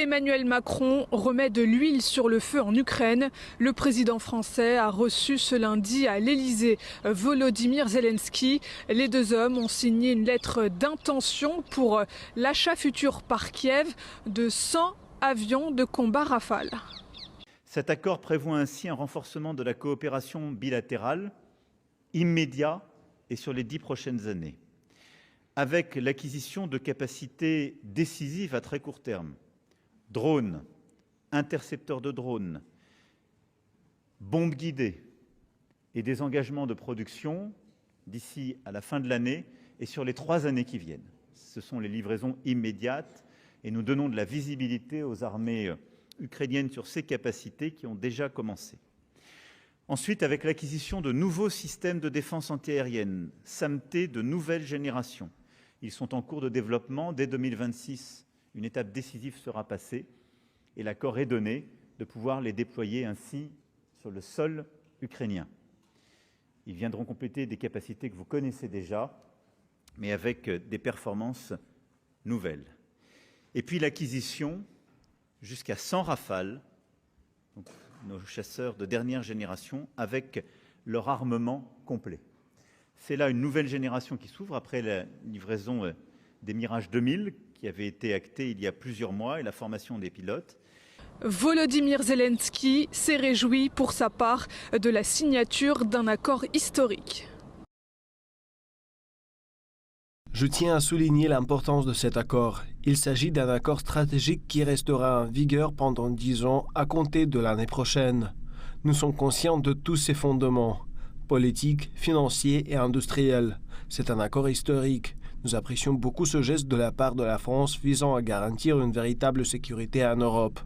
Emmanuel Macron remet de l'huile sur le feu en Ukraine. Le président français a reçu ce lundi à l'Elysée Volodymyr Zelensky. Les deux hommes ont signé une lettre d'intention pour l'achat futur par Kiev de 100 avions de combat Rafale. Cet accord prévoit ainsi un renforcement de la coopération bilatérale immédiat et sur les 10 prochaines années, avec l'acquisition de capacités décisives à très court terme. Drones, intercepteurs de drones, bombes guidées et des engagements de production d'ici à la fin de l'année et sur les 3 années qui viennent. Ce sont les livraisons immédiates et nous donnons de la visibilité aux armées ukrainiennes sur ces capacités qui ont déjà commencé. Ensuite, avec l'acquisition de nouveaux systèmes de défense antiaérienne, SAMT de nouvelle génération. Ils sont en cours de développement. Dès 2026, une étape décisive sera passée et l'accord est donné de pouvoir les déployer ainsi sur le sol ukrainien. Ils viendront compléter des capacités que vous connaissez déjà, mais avec des performances nouvelles. Et puis l'acquisition jusqu'à 100 Rafales, donc nos chasseurs de dernière génération, avec leur armement complet. C'est là une nouvelle génération qui s'ouvre après la livraison des Mirage 2000, qui avait été actée il y a plusieurs mois, et la formation des pilotes. Volodymyr Zelensky s'est réjoui pour sa part de la signature d'un accord historique. Je tiens à souligner l'importance de cet accord. Il s'agit d'un accord stratégique qui restera en vigueur pendant 10 ans à compter de l'année prochaine. Nous sommes conscients de tous ses fondements, politiques, financiers et industriels. C'est un accord historique. Nous apprécions beaucoup ce geste de la part de la France visant à garantir une véritable sécurité en Europe.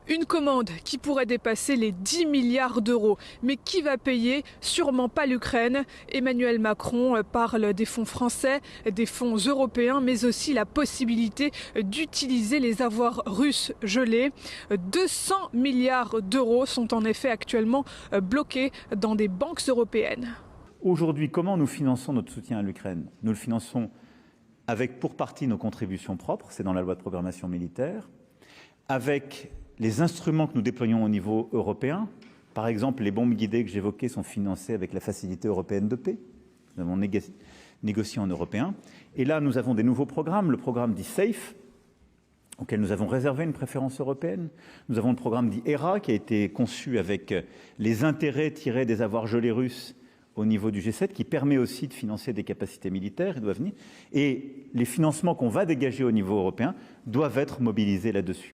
Une commande qui pourrait dépasser les 10 milliards d'euros. Mais qui va payer? Sûrement pas l'Ukraine. Emmanuel Macron parle des fonds français, des fonds européens, mais aussi la possibilité d'utiliser les avoirs russes gelés. 200 milliards d'euros sont en effet actuellement bloqués dans des banques européennes. Aujourd'hui, comment nous finançons notre soutien à l'Ukraine? Nous le finançons avec pour partie nos contributions propres, c'est dans la loi de programmation militaire, avec les instruments que nous déployons au niveau européen. Par exemple, les bombes guidées que j'évoquais sont financées avec la Facilité européenne de paix. Nous avons négocié en européen. Et là, nous avons des nouveaux programmes. Le programme dit SAFE, auquel nous avons réservé une préférence européenne. Nous avons le programme dit ERA, qui a été conçu avec les intérêts tirés des avoirs gelés russes au niveau du G7, qui permet aussi de financer des capacités militaires. Et les financements qu'on va dégager au niveau européen doivent être mobilisés là-dessus.